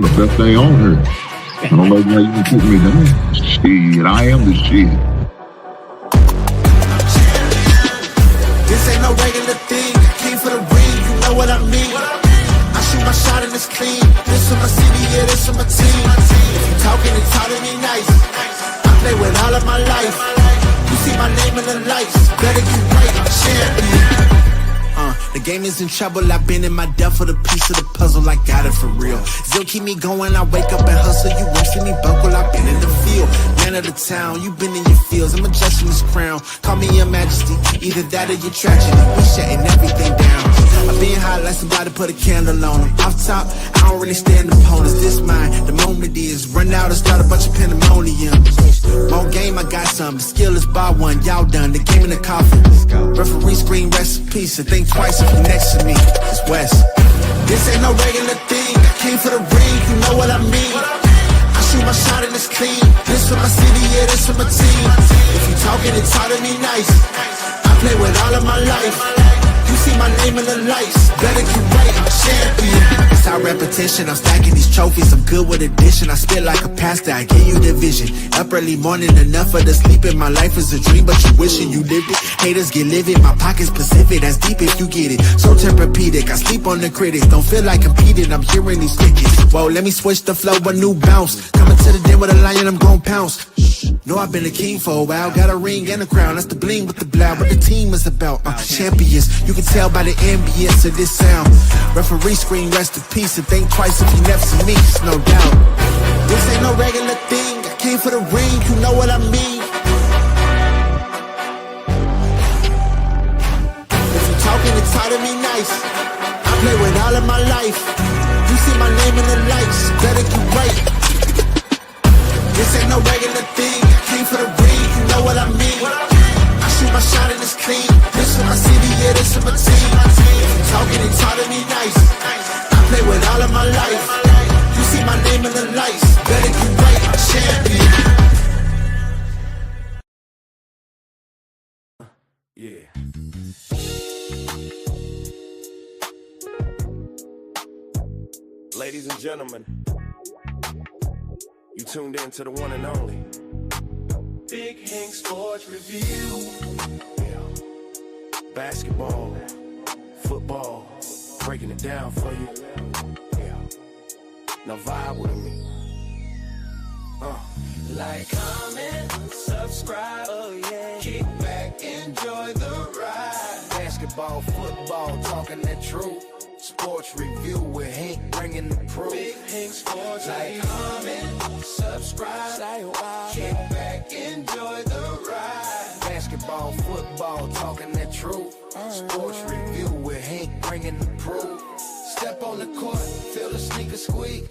the best thing on her. I don't know why you can put me down. Shit, I am the shit. This ain't no regular thing. I came for the ring, you know what I mean. I shoot my shot and it's clean. This for my city, yeah, this for my team. If you talking and talking me nice, I play with all of my life. You see my name in the lights, better get right, I'm champion. The game is in trouble, I've been in my depth for the piece of the puzzle, I got it for real. Still keep me going, I wake up and hustle, you won't see me buckle, I've been in the field. Man of the town, you been in your fields, I'm adjusting this crown. Call me your majesty, either that or your tragedy, we shutting everything down. I've been hot like somebody put a candle on them. Off top, I don't really stand opponents, this mine, the moment is run out and start a bunch of pandemonium. More game, I got some, the skill is bar one, y'all done, the game in the coffin. Referee screen recipes, so think twice if you next to me, it's West. This ain't no regular thing, I came for the ring, you know what I mean. I shoot my shot and it's clean, this for my city, yeah, this for my team. If you talking and talking me nice, I play with all of my life. You see my name in the lights, better get right, I'm champion. It's our repetition, I'm stacking these trophies, I'm good with addition. I spit like a pastor, I give you the vision. Up early morning, enough of the sleeping. My life is a dream, but you wishing you lived it. Haters get livid, my pocket's Pacific, that's deep if you get it. So Tempur-Pedic, I sleep on the critics. Don't feel like competing, I'm hearing these tickets. Whoa, let me switch the flow, a new bounce. Coming to the den with a lion, I'm gon' pounce. Know I've been a king for a while, got a ring and a crown. That's the bling with the blow, what the team is about. Champions, you can tell by the ambience of this sound. Referee screen, rest in peace, and think twice if you next to me, no doubt. This ain't no regular thing, I came for the ring, you know what I mean. If you talking and talking me nice, I play with all of my life. You see my name in the lights, better get right. This ain't no regular thing, I came for the ring, you know what I mean. I shoot my shot and it's clean, this for my city, yeah, this for my team. If you talking and talking me nice, I play with all of my life. You see my name in the lights, better get right, I'm champion. Yeah. Ladies and gentlemen, you tuned in to the one and only Big Hank Sports Review. Yeah. Basketball, football, breaking it down for you. Yeah. Now vibe with me. Like, comment, subscribe, oh yeah. Kick back, enjoy the ride. Basketball, football, talking that truth. Sports review with Hank bringing the proof. Big Hank Sports. Like, comment, subscribe, say wow. Kick back, enjoy the ride. Basketball, football, talking that truth. Sports review with Hank bringing the proof. Step on the court, feel the sneaker squeak.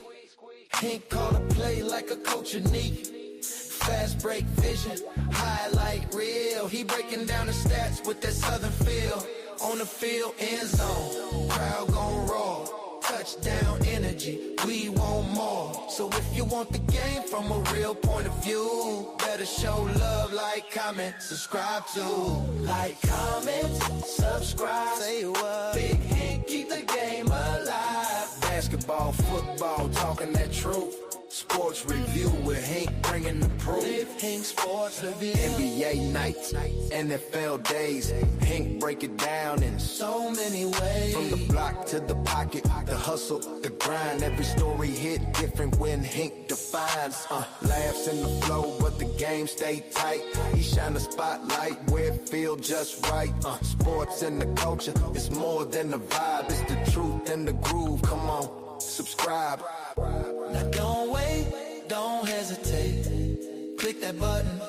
Hank call a play like a coach unique. Fast break vision, highlight reel. He breaking down the stats with that southern feel. On the field, end zone, crowd gon' roar. Touchdown energy, we want more. So if you want the game from a real point of view, better show love, like, comment, subscribe to. Like, comment, subscribe, say what. Big Hank, keep the game alive. Basketball, football, talking that truth. Sports review with Hank bringing the proof. Big Hank Sports Review. NBA nights, NFL days. Hank break it down in so many ways. From the block to the pocket, the hustle, the grind. Every story hit different when Hank defines. Laughs in the flow, but the game stay tight. He shine the spotlight where it feel just right. Sports and the culture, it's more than a vibe. It's the truth and the groove. Come on, subscribe. Now don't wait, don't hesitate. Click that button,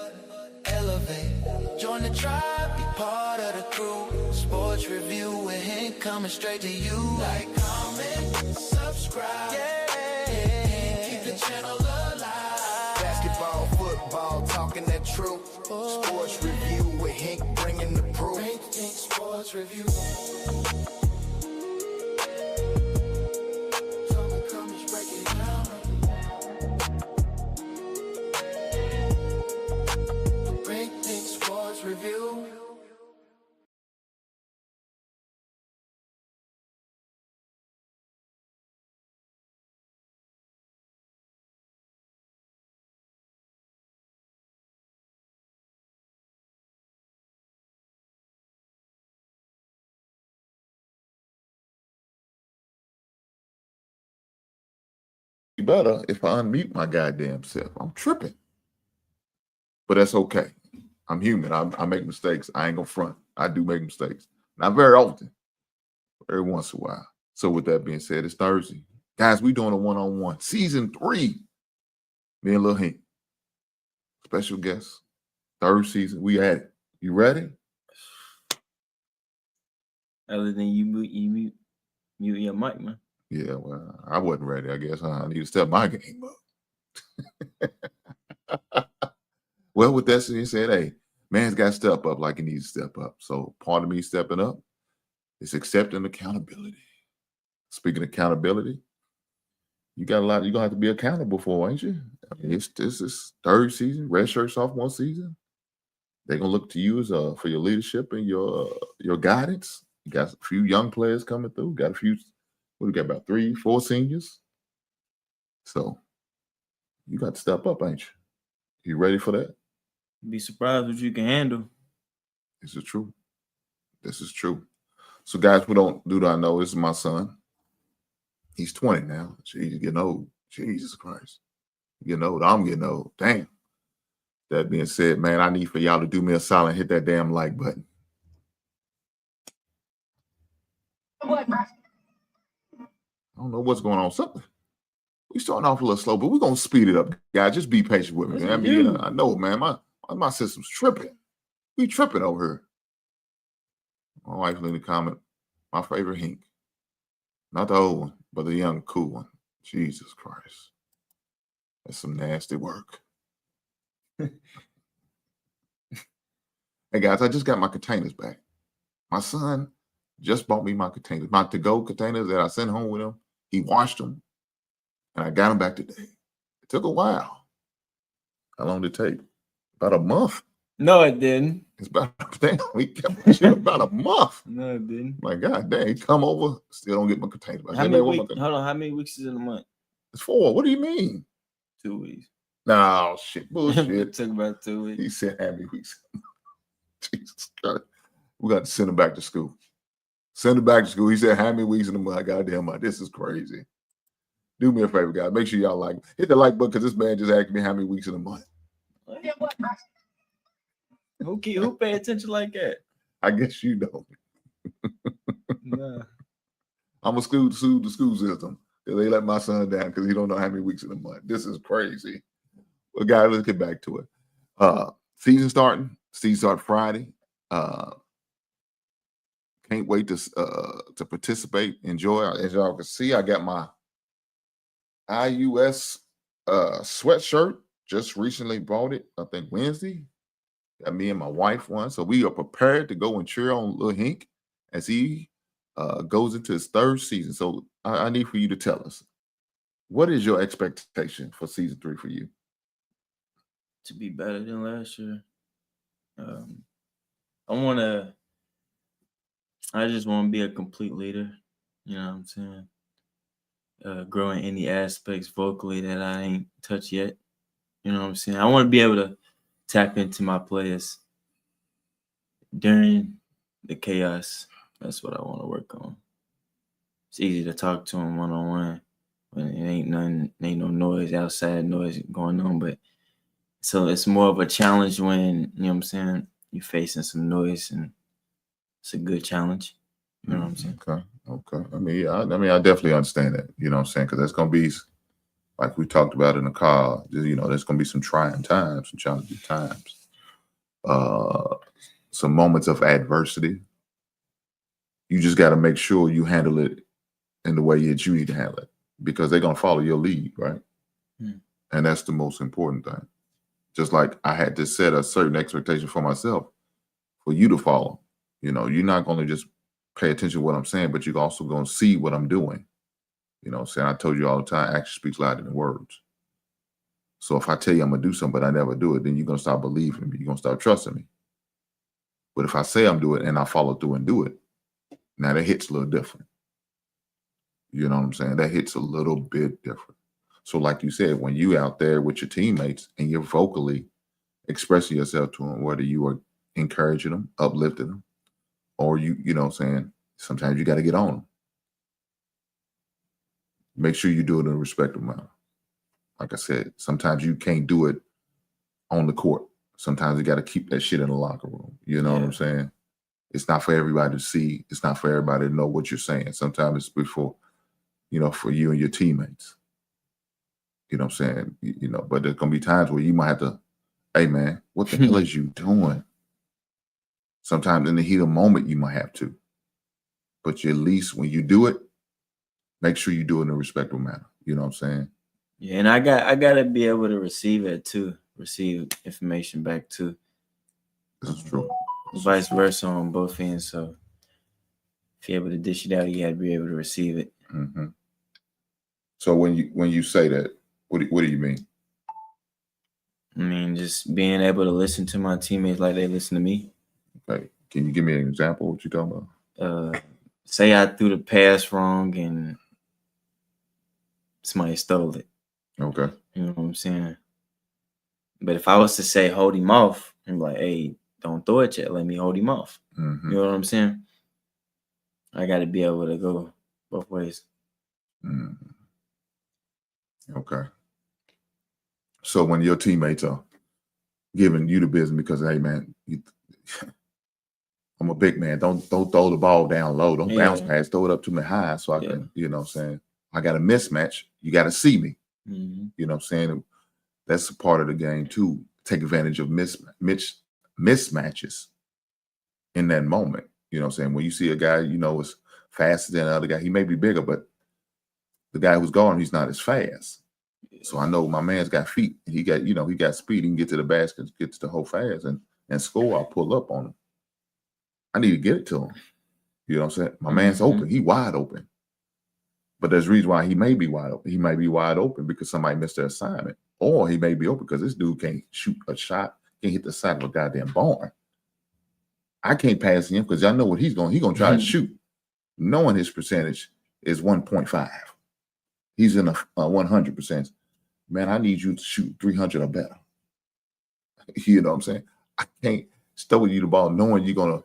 elevate. Join the tribe, be part of the crew. Sports review with Hank coming straight to you. Like, comment, subscribe, yeah. Keep the channel alive. Basketball, football, talking that truth. Sports review with Hank bringing the proof. Hank Sports Review. better if I unmute my goddamn self. I'm tripping. But that's okay. I'm human. I make mistakes. I ain't gonna front. I do make mistakes. Not very often, but every once in a while. So with that being said, it's Thursday. Guys, we doing a one-on-one. Season 3. Me and Lil Hank. Special guest. 3rd season. We at it. You ready? Other than you mute your mic, man. Yeah, well, I wasn't ready, I guess. I need to step my game up. Well, with that being said, hey, man's got to step up like he needs to step up. So part of me stepping up is accepting accountability. Speaking of accountability, you got a lot you're going to have to be accountable for, ain't you? I mean, this is 3rd season, redshirt sophomore season. They're going to look to you as for your leadership and your guidance. You got a few young players coming through. Got a few, what do we got, about 3, 4 seniors? So you got to step up, ain't you? You ready for that? Be surprised what you can handle. This is true. This is true. So, guys, we don't do that. I know this is my son. He's 20 now. He's getting old. Jesus Christ. Getting old. I'm getting old. Damn. That being said, man, I need for y'all to do me a solid and hit that damn like button. I don't know what's going on. Something. We starting off a little slow, but we're going to speed it up, guys. Just be patient with me, man. I mean, I know, man. My system's tripping. We tripping over here. My wife leave a comment. My favorite Hink. Not the old one, but the young, cool one. Jesus Christ. That's some nasty work. Hey, guys, I just got my containers back. My son just bought me my containers. My to-go containers that I sent home with him. He washed them, and I got them back today. It took a while. How long did it take? About a month. No, it didn't. It's about we kept my shit about a month. No, it didn't. My God, dang, come over, still don't get my container back. How many weeks is in a month? It's 4. What do you mean? 2 weeks. No, shit, bullshit. It took about 2 weeks. He said how many weeks? Jesus Christ. We got to send him back to school. Send him back to school. He said how many weeks in a month? Goddamn, this is crazy. Do me a favor, guys. Make sure y'all hit the like button because this man just asked me how many weeks in a month. Who pay attention like that? I guess you don't. Nah. I'm going to sue the school system because they let my son down because he don't know how many weeks in a month. This is crazy. Well, guys, let's get back to it. Season starting. Season start Friday. Can't wait to participate, enjoy. As y'all can see, I got my IUS sweatshirt. Just recently bought it, I think Wednesday. Got me and my wife one. So we are prepared to go and cheer on Lil Hink as he goes into his 3rd season. So I need for you to tell us, what is your expectation for season 3 for you? To be better than last year. I just want to be a complete leader. You know what I'm saying? Grow in any aspects vocally that I ain't touched yet. You know what I'm saying? I want to be able to tap into my players during the chaos. That's what I want to work on. It's easy to talk to them one-on-one when it ain't no noise, outside noise going on. But so it's more of a challenge when, you know what I'm saying, you're facing some noise, and it's a good challenge. You know what I'm saying? Okay. I mean, I definitely understand that. You know what I'm saying? Because that's going to be, like we talked about in the car, you know, there's going to be some trying times, some challenging times, some moments of adversity. You just got to make sure you handle it in the way that you need to handle it because they're going to follow your lead, right? And that's the most important thing. Just like I had to set a certain expectation for myself for you to follow. You know, you're not going to just pay attention to what I'm saying, but you're also going to see what I'm doing. You know what I'm saying? I told you all the time, action speaks louder than words. So if I tell you I'm going to do something, but I never do it, then you're going to start believing me. You're going to start trusting me. But if I say I'm doing it and I follow through and do it, now that hits a little different. You know what I'm saying? That hits a little bit different. So like you said, when you out there with your teammates and you're vocally expressing yourself to them, whether you are encouraging them, uplifting them, or you know what I'm saying, sometimes you got to get on them. Make sure you do it in a respectful manner. like I said, sometimes you can't do it on the court. Sometimes you got to keep that shit in the locker room. You know what I'm saying? It's not for everybody to see. It's not for everybody to know what you're saying. Sometimes it's before, for you and your teammates. You know what I'm saying? But there's going to be times where you might have to, hey, man, what the hell is you doing? Sometimes in the heat of the moment, you might have to. But at least when you do it, make sure you do it in a respectful manner. You know what I'm saying? Yeah, and I gotta be able to receive it too, receive information back too. This is true. Vice versa on both ends. So if you're able to dish it out, you gotta be able to receive it. Mm-hmm. So when you say that, what do you mean? I mean, just being able to listen to my teammates like they listen to me. Okay. Can you give me an example of what you're talking about? Say I threw the pass wrong and somebody stole it. Okay. You know what I'm saying? But if I was to say hold him off, I'm like, hey, don't throw it yet. Let me hold him off. Mm-hmm. You know what I'm saying? I got to be able to go both ways. Mm-hmm. Okay. So when your teammates are giving you the business because, hey, man, I'm a big man. Don't throw the ball down low. Don't bounce pass. Throw it up to me high so I can, you know what I'm saying? I got a mismatch. You got to see me. Mm-hmm. You know what I'm saying? That's a part of the game, too. Take advantage of mismatches in that moment. You know what I'm saying? When you see a guy, is faster than the other guy, he may be bigger, but the guy who's guarding, he's not as fast. So I know my man's got feet. He got, he got speed. He can get to the basket, get to the hole fast and score. I'll pull up on him. I need to get it to him. You know what I'm saying? My man's open. He wide open. But there's a reason why he may be wide open. He might be wide open because somebody missed their assignment. Or he may be open because this dude can't shoot a shot, can't hit the side of a goddamn barn. I can't pass him because I know what he's going to try to shoot, knowing his percentage is 1.5. He's in a 100%. Man, I need you to shoot 300 or better. You know what I'm saying? I can't stow you the ball knowing you're gonna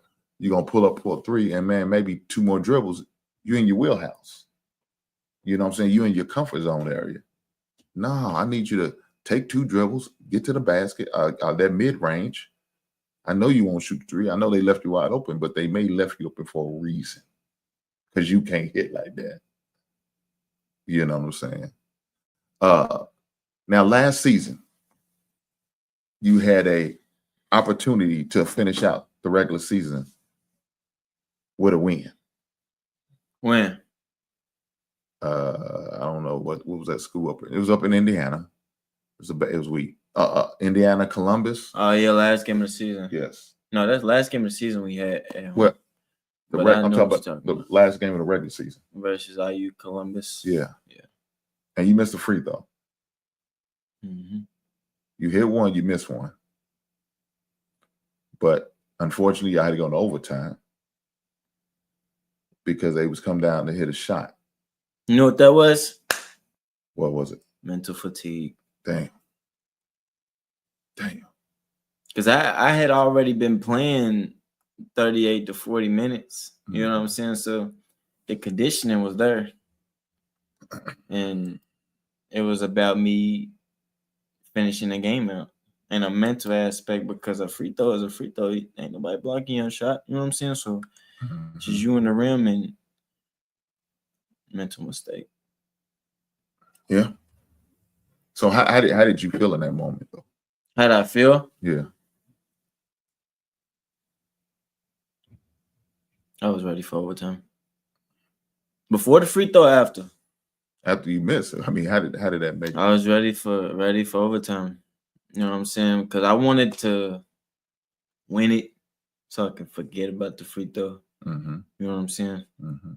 pull up for a three, and man, maybe two more dribbles, you're in your wheelhouse. You know what I'm saying? You're in your comfort zone area. No, I need you to take two dribbles, get to the basket, that mid-range. I know you won't shoot the three. I know they left you wide open, but they may left you open for a reason. Because you can't hit like that. You know what I'm saying? Now, last season, you had a opportunity to finish out the regular season with a win. When? I don't know what was that school up in? It was up in Indiana. It was weak. Indiana, Columbus. Oh yeah, last game of the season. Yes. No, that's last game of the season we had. Well, I'm talking about the last game of the regular season versus IU Columbus. Yeah. And you missed a free throw. Mm-hmm. You hit one, you missed one. But unfortunately, I had to go into overtime because they was come down to hit a shot. You know what that was? What was it? Mental fatigue. Damn. Because I had already been playing 38 to 40 minutes. You know what I'm saying? So the conditioning was there. And it was about me finishing the game out. And a mental aspect, because a free throw is a free throw. Ain't nobody blocking your shot. You know what I'm saying? So it's just you in the rim and mental mistake. Yeah. So how did you feel in that moment, though? How did I feel? Yeah. I was ready for overtime. Before the free throw, after? After you missed it. I mean, how did that make you? I was ready for overtime. You know what I'm saying? Because I wanted to win it so I can forget about the free throw. Mm-hmm. You know what I'm saying? Mm-hmm.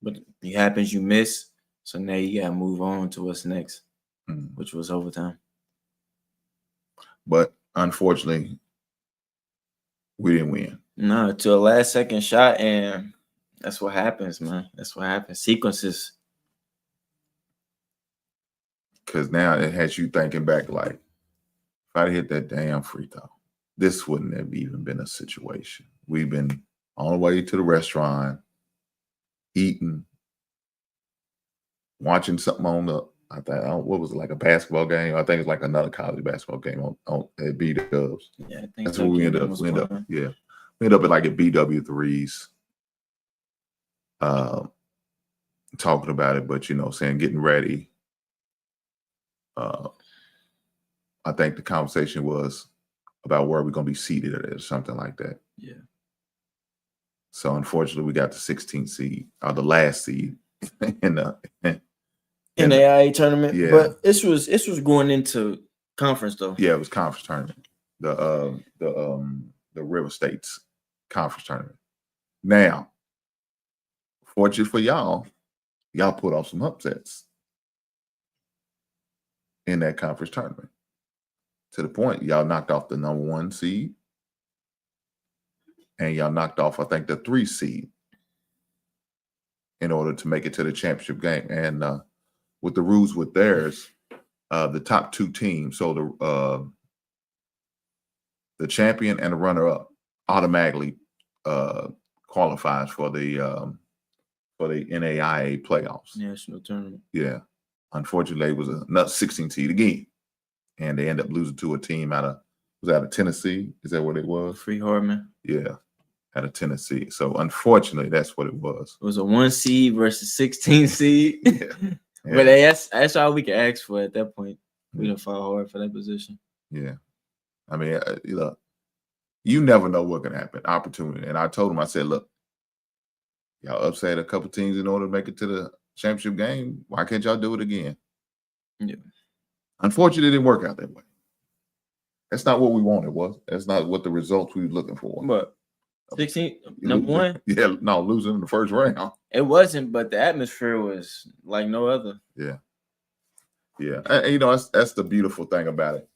But it happens, you miss. So now you got to move on to what's next, which was overtime. But unfortunately, we didn't win. No, to a last second shot, and that's what happens, man. That's what happens. Sequences. Because now it has you thinking back like, if I'd hit that damn free throw, this wouldn't have even been a situation. We've been on the way to the restaurant, eating, watching something on I think what was it, like a basketball game? I think it's like another college basketball game on at B Dubs. Yeah, I think That's where we end up. We end up at like at BW3s, talking about it, but saying getting ready. I think the conversation was about where we're going to be seated or something like that. Yeah. So unfortunately, we got the 16th seed, or the last seed in the IA tournament. Yeah. But this was going into conference though. Yeah, it was conference tournament. The River States conference tournament. Now, fortunate for y'all put off some upsets in that conference tournament. To the point, y'all knocked off the number 1 seed, and y'all knocked off, I think, the 3 seed in order to make it to the championship game. And with the rules with theirs, the top 2 teams, so the champion and the runner-up automatically qualifies for the NAIA playoffs. National tournament. Yeah. Unfortunately, it was another 16 seed again. And they end up losing to a team out of Tennessee. Is that what it was? Free Hardman. Yeah. Out of Tennessee. So unfortunately, that's what it was. It was a 1 seed versus 16 seed. Yeah. But that's all we could ask for at that point. We done fought hard for that position. Yeah. I mean, look, you never know what can happen. Opportunity. And I told him, I said, look, y'all upset a couple teams in order to make it to the championship game. Why can't y'all do it again? Yeah. Unfortunately, it didn't work out that way. That's not what we wanted, was. That's not what the results we were looking for. But 16, number 1? Yeah, no, losing in the first round. It wasn't, but the atmosphere was like no other. Yeah. Yeah. And that's the beautiful thing about it.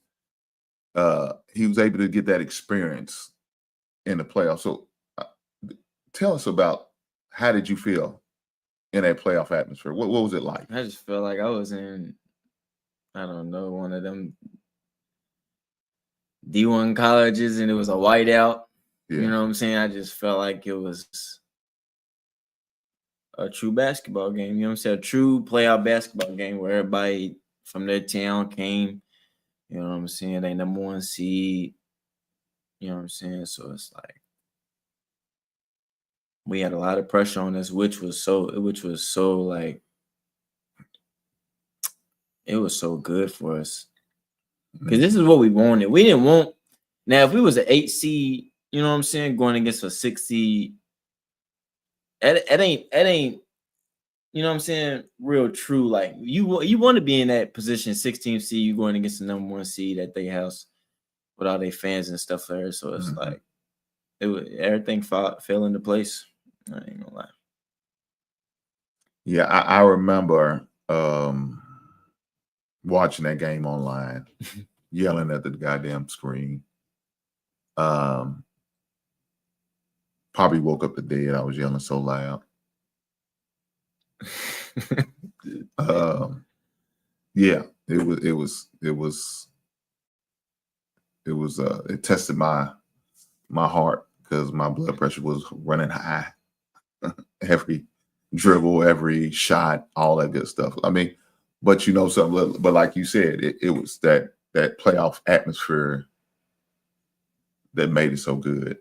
He was able to get that experience in the playoffs. So tell us about, how did you feel in that playoff atmosphere? What was it like? I just felt like I was in, I don't know, one of them D1 colleges, and it was a whiteout. Yeah. You know what I'm saying? I just felt like it was a true basketball game. You know what I'm saying? A true playoff basketball game where everybody from their town came. You know what I'm saying? They number 1 seed. You know what I'm saying? So it's like we had a lot of pressure on us, which was so like, it was so good for us. Because this is what we wanted. We didn't want, now if we was an 8 seed, you know what I'm saying, going against a 6 seed, it ain't, you know what I'm saying, real true. Like you want to be in that position, 16th seed, you going against the number 1 seed at their house with all their fans and stuff there. So it's like everything fell into place. I ain't gonna lie. Yeah, I remember watching that game online, yelling at the goddamn screen. Probably woke up the dead. I was yelling so loud. Yeah, it tested my heart because my blood pressure was running high. Every dribble, every shot, all that good stuff. I mean, but something, but like you said, it was that playoff atmosphere that made it so good.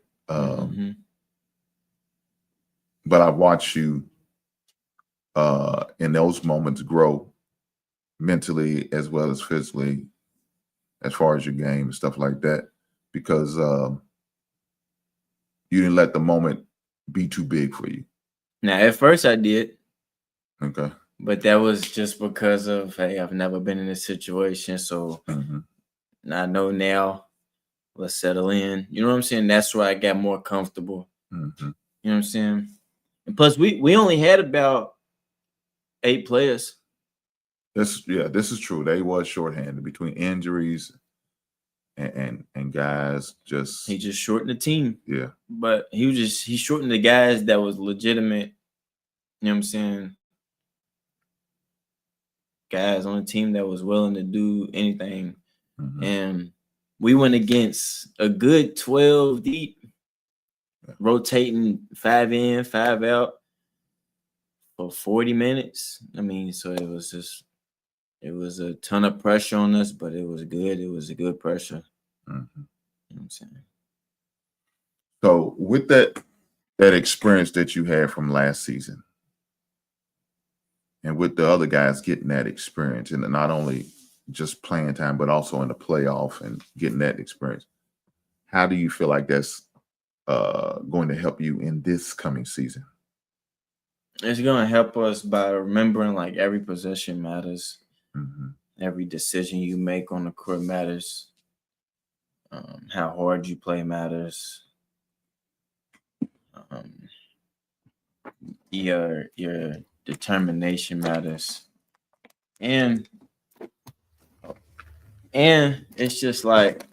But I watched you in those moments grow mentally as well as physically, as far as your game and stuff like that, because you didn't let the moment be too big for you. Now, at first I did. Okay. But that was just because of, hey, I've never been in this situation. So I know now, let's settle in. You know what I'm saying? That's why I got more comfortable. You know what I'm saying? And plus, we only had about 8 players. This is true. They was shorthanded between injuries and guys just. He just shortened the team. Yeah. But he shortened the guys that was legitimate. You know what I'm saying? Guys on the team that was willing to do anything. And we went against a good 12 deep, rotating 5 in, 5 out for 40 minutes. I mean, so it was It was a ton of pressure on us, but it was good. It was a good pressure. Mm-hmm. You know what I'm saying? So with that experience that you had from last season, and with the other guys getting that experience, and not only just playing time, but also in the playoff and getting that experience, how do you feel like that's going to help you in this coming season? It's gonna help us by remembering like every possession matters. Mm-hmm. Every decision you make on the court matters. How hard you play matters. Your determination matters, and it's just like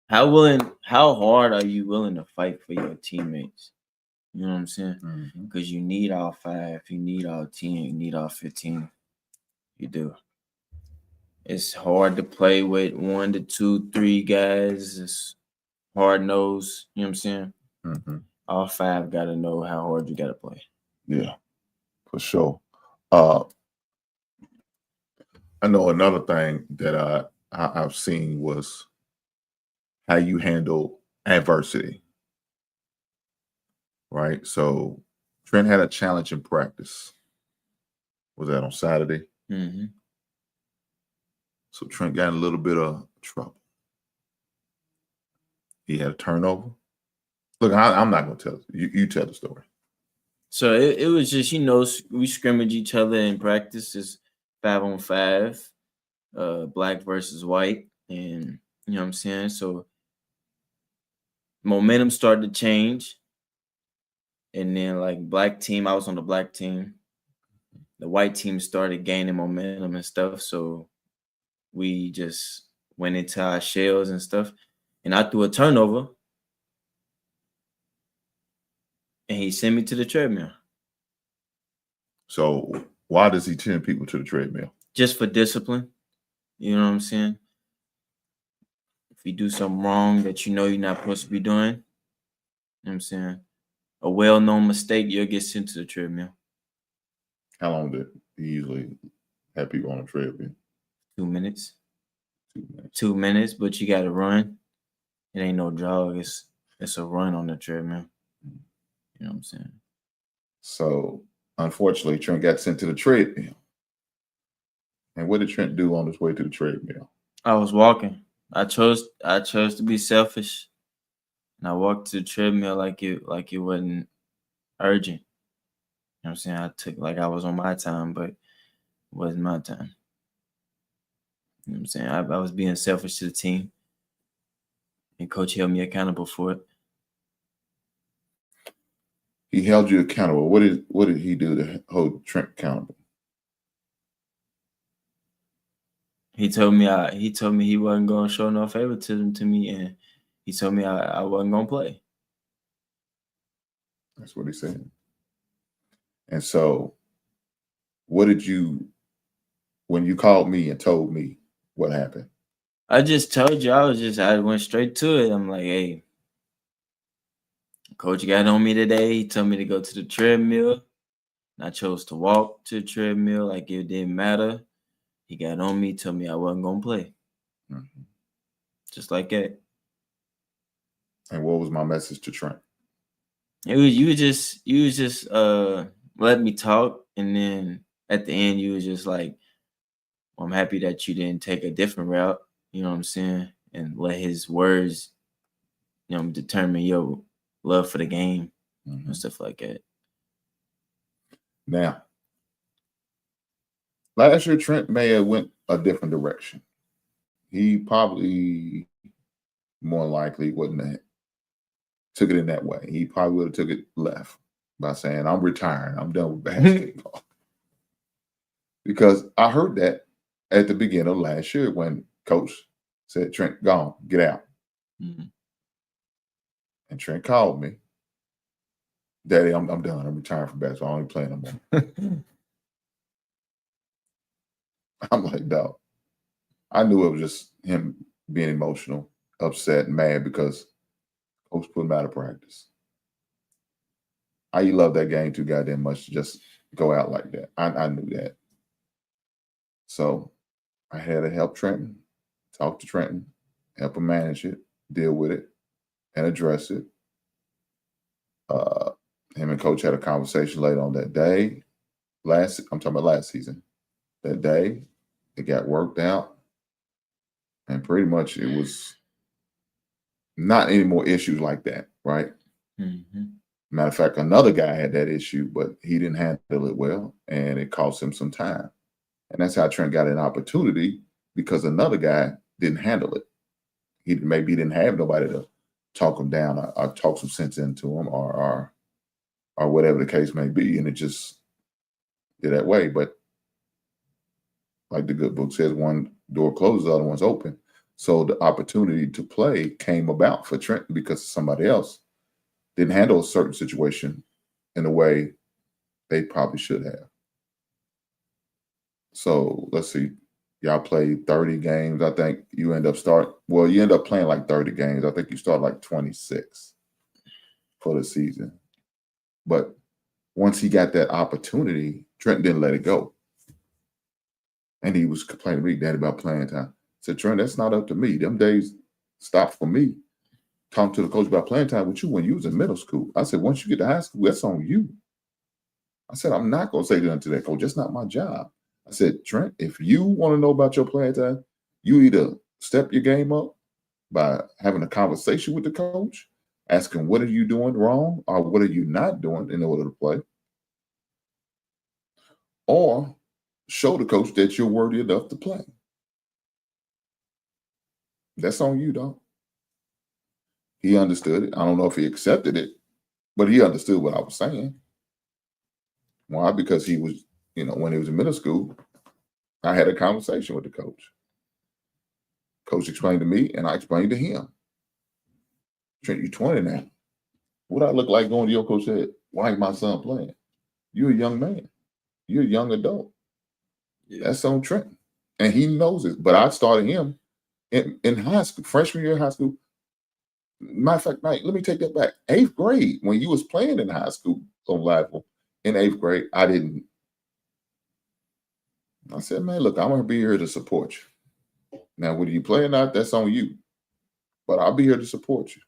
how hard are you willing to fight for your teammates? You know what I'm saying? Because you need all 5, you need all 10, you need all 15. You do. It's hard to play with 1 to 2, 3 guys. It's hard nosed. You know what I'm saying? Mm-hmm. All 5 got to know how hard you got to play. Yeah, for sure. I know another thing that I've seen was how you handle adversity. Right. So Trent had a challenge in practice. Was that on Saturday? Mm-hmm. So Trent got in a little bit of trouble. He had a turnover. Look, I'm not going to tell you. You tell the story. So it was just, we scrimmage each other in practice. It's 5-on-5, black versus white. And you know what I'm saying? So momentum started to change. And then like black team, I was on the black team. The white team started gaining momentum and stuff. So we just went into our shells and stuff. And I threw a turnover. And he sent me to the treadmill. So why does he send people to the treadmill? Just for discipline. You know what I'm saying? If you do something wrong that you know you're not supposed to be doing, you know what I'm saying? A well-known mistake, you'll get sent to the treadmill. How long did he usually have people on the treadmill? 2 minutes. 2 minutes. 2 minutes, but you got to run. It ain't no jog. It's a run on the treadmill. You know what I'm saying? So, unfortunately, Trent got sent to the treadmill. And what did Trent do on his way to the treadmill? I was walking. I chose to be selfish. And I walked to the treadmill like it wasn't urgent. You know what I'm saying? I took like I was on my time, but it wasn't my time. You know what I'm saying? I was being selfish to the team. And coach held me accountable for it. He held you accountable. What did he do to hold Trent accountable? He told me he wasn't gonna show no favoritism to me, and he told me I wasn't gonna play. That's what he said. And so, what did you, when you called me and told me what happened? I just told you, I went straight to it. I'm like, hey, coach got on me today. He told me to go to the treadmill. And I chose to walk to the treadmill like it didn't matter. He got on me, told me I wasn't gonna play. Mm-hmm. Just like that. And what was my message to Trent? You was just let me talk, and then at the end you was just like, well, I'm happy that you didn't take a different route, you know what I'm saying? And let his words, determine your love for the game and stuff like that. Now, last year Trent may have went a different direction. He probably more likely wouldn't have took it in that way. He probably would have took it left by saying, I'm retiring. I'm done with basketball. Because I heard that at the beginning of last year when coach said, Trent, gone, get out. Mm-hmm. And Trent called me. Daddy, I'm done. I'm retiring from basketball. I don't even play no more. I'm like, dog. I knew it was just him being emotional, upset, mad because coach put him out of practice. I love that game too goddamn much to just go out like that. I knew that. So I had to help Trenton, talk to Trenton, help him manage it, deal with it, and address it. Him and Coach had a conversation later on that day. I'm talking about last season. That day, it got worked out, and pretty much it was not any more issues like that, right? Mm-hmm. Matter of fact, another guy had that issue, but he didn't handle it well, and it cost him some time. And that's how Trent got an opportunity, because another guy didn't handle it. Maybe he didn't have nobody to talk him down or talk some sense into him or whatever the case may be, and it just did that way. But like the good book says, one door closes, the other one's open. So the opportunity to play came about for Trent because somebody else didn't handle a certain situation in the way they probably should have. So let's see, y'all played 30 games. I think you end up playing like 30 games. I think you start like 26 for the season. But once he got that opportunity, Trent didn't let it go. And he was complaining to me, Daddy, about playing time. I said, Trent, that's not up to me. Them days stopped for me. Talking to the coach about playing time with you when you was in middle school. I said, once you get to high school, that's on you. I said, I'm not going to say that to that coach. That's not my job. I said, Trent, if you want to know about your playing time, you either step your game up by having a conversation with the coach, asking what are you doing wrong or what are you not doing in order to play, or show the coach that you're worthy enough to play. That's on you, dog. He understood it. I don't know if he accepted it, but he understood what I was saying. Why? Because he was, when he was in middle school, I had a conversation with the coach. Coach explained to me, and I explained to him. Trent, you're 20 now. What I look like going to your coach said, why ain't my son playing? You're a young man. You're a young adult. Yeah. That's on Trent. And he knows it. But I started him in high school, freshman year of high school. Matter of fact, Mike, let me take that back. 8th grade, when you was playing in high school on Live, in 8th grade, I said, man, look, I'm going to be here to support you. Now, whether you play or not, that's on you. But I'll be here to support you.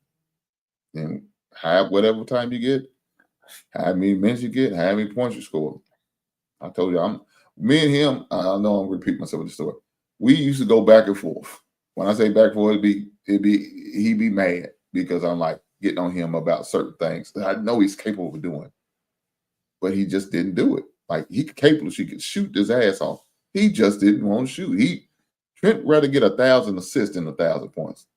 And have whatever time you get, how many minutes you get, how many points you score. I told you, me and him, I know I'm repeating myself with the story. We used to go back and forth. When I say back and forth, he'd be mad because I'm like getting on him about certain things that I know he's capable of doing. But he just didn't do it. Like he could shoot his ass off. He just didn't want to shoot. Trent rather get 1,000 assists than 1,000 points.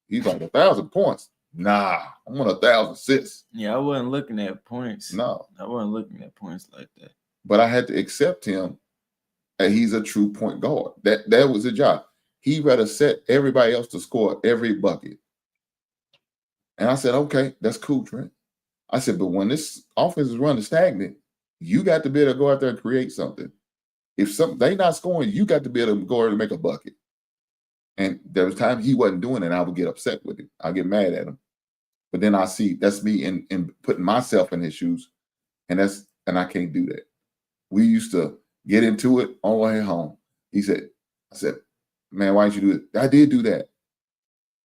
He's like 1,000 points. Nah, I want 1,000 assists. Yeah, I wasn't looking at points. No. I wasn't looking at points like that. But I had to accept him that he's a true point guard. That was his job. He rather set everybody else to score every bucket. And I said, okay, that's cool, Trent. I said, but when this offense is running stagnant, you got to be able to go out there and create something. If they not scoring, you got to be able to go out and make a bucket. And there was times he wasn't doing it, and I would get upset with him. I'll get mad at him. But then I see that's me in putting myself in his shoes, and I can't do that. We used to get into it on the way home. I said, man, why didn't you do it? I did do that.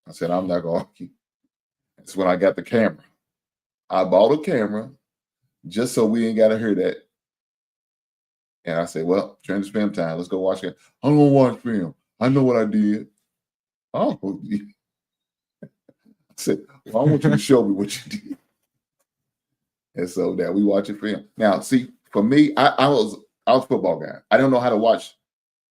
I said, I'm not going to argue. That's when I got the camera. I bought a camera just so we ain't got to hear that. And I said, well, Trent, it's film time. Let's go watch it. I'm going to watch film. I know what I did. Oh, I said, well, I want you to show me what you did. And so that we watch a film. Now, see, for me, I was a football guy. I don't know how to watch.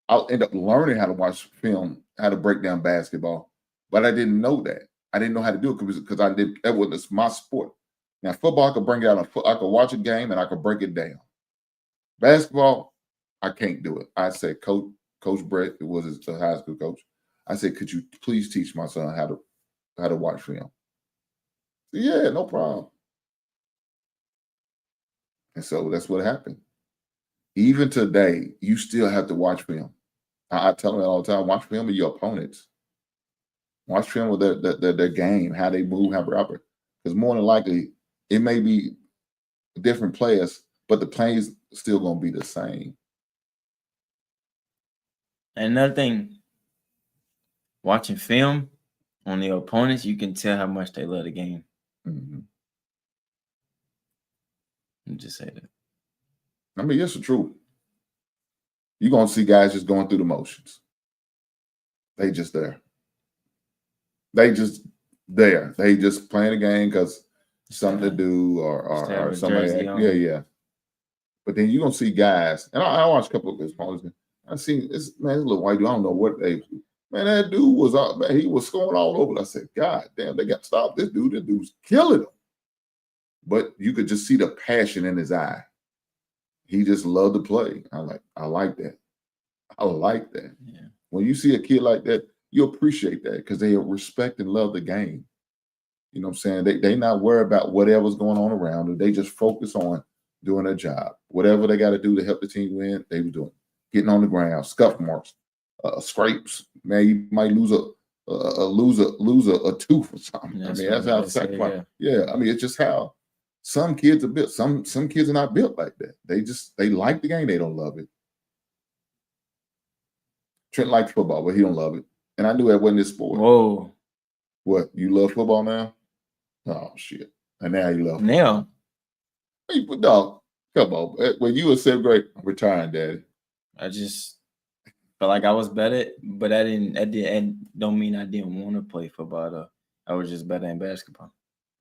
I'll end up learning how to watch film, how to break down basketball, but I didn't know that. I didn't know how to do it because that was my sport. Now, football, I could bring it out. I could watch a game and I could break it down. Basketball, I can't do it. I said, Coach Brett, it was his high school coach. I said, could you please teach my son how to watch film? Said, yeah, no problem. And so that's what happened. Even today, you still have to watch film. I tell them all the time, watch film of your opponents. Watch film with their game, how they move, how they operate. Because more than likely, it may be different players, but the plays still going to be the same. Another thing, watching film on the opponents, you can tell how much they love the game. Mm-hmm. Let me just say that. I mean, it's the truth. You're gonna see guys just going through the motions. They just there. They just there. They just playing a game because something to do or somebody. Yeah. But then you're gonna see guys, and I watched a couple of his opponents. I see this little white dude. I don't know what they. Man, that dude was out. Man, he was scoring all over. I said, God damn, they got to stop this dude. This dude's killing him. But you could just see the passion in his eye. He just loved to play. I like that. I like that. Yeah. When you see a kid like that, you appreciate that because they respect and love the game. You know what I'm saying? They not worry about whatever's going on around them. They just focus on doing their job. Whatever they got to do to help the team win, they were doing. Getting on the ground, scuff marks, scrapes. Man, you might lose a tooth or something. I mean, that's how sacrifice. Yeah, I mean, it's just how some kids are built. Some kids are not built like that. They like the game. They don't love it. Trent liked football, but he don't love it. And I knew that wasn't his sport. Whoa. What, you love football now? Oh, shit. And now you love now. Hey, dog, come on. When you were 7th grade, I'm retiring, Daddy. I just felt like I was better, but I don't mean I didn't want to play football, though. I was just better in basketball.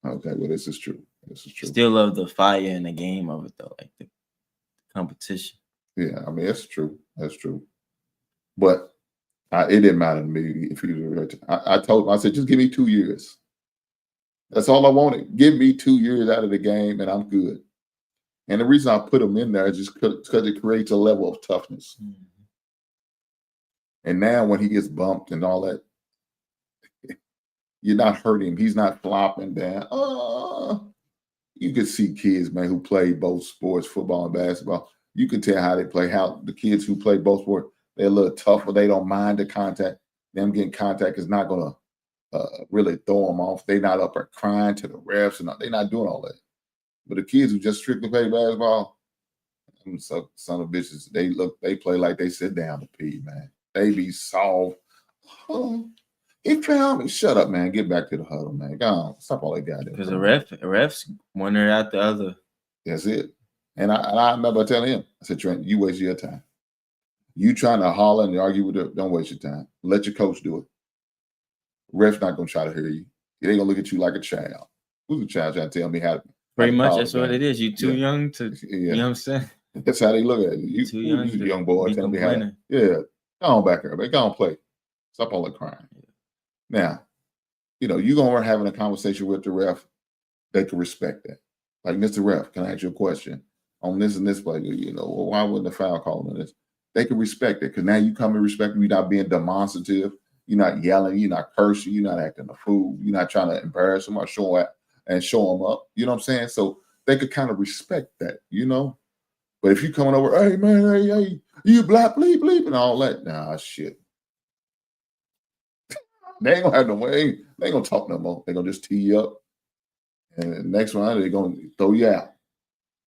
Okay, well, this is true. Still love the fire in the game of it, though, like the competition. Yeah, I mean, that's true. That's true. But it didn't matter to me if he was. I told him, I said, just give me 2 years. That's all I wanted. Give me 2 years out of the game, and I'm good. And the reason I put him in there is just because it creates a level of toughness. Mm-hmm. And now when he gets bumped and all that, you're not hurting him. He's not flopping down. You could see kids, man, who play both sports, football and basketball. You can tell how they play, how the kids who play both sports, they're a little tougher. They don't mind the contact. Them getting contact is not going to really throw them off. They're not up there crying to the refs. They're not doing all that. But the kids who just strictly play basketball, son of bitches, they play like they sit down to pee, man. They be soft. Oh, he found me. Shut up, man. Get back to the huddle, man. Go on. Stop all that goddamn. Because the refs one or out the other. That's it. And I remember telling him, I said, Trent, you waste your time. You trying to holler and argue with her, don't waste your time. Let your coach do it. Ref's not going to try to hear you. They going to look at you like a child. Who's a child trying to tell me how to? Pretty much, that's what it is. You too young to, you know what I'm saying? That's how they look at you. You too young boy. Tell me how. Yeah. Go on back here, man. Go on play. Stop all the crying. Now, you're going to having a conversation with the ref. They can respect that. Like, Mr. Ref, can I ask you a question on this and this play? Well, why wouldn't the foul call on this? They can respect it because now you come and respect them. You're not being demonstrative. You're not yelling. You're not cursing. You're not acting a fool. You're not trying to embarrass them or show them up. You know what I'm saying? So they could kind of respect that, But if you coming over, hey, man, hey, you blap, bleep, bleep, and all that, nah, shit. They ain't going to have no way. They ain't going to talk no more. They're going to just tee you up. And the next round, they're going to throw you out.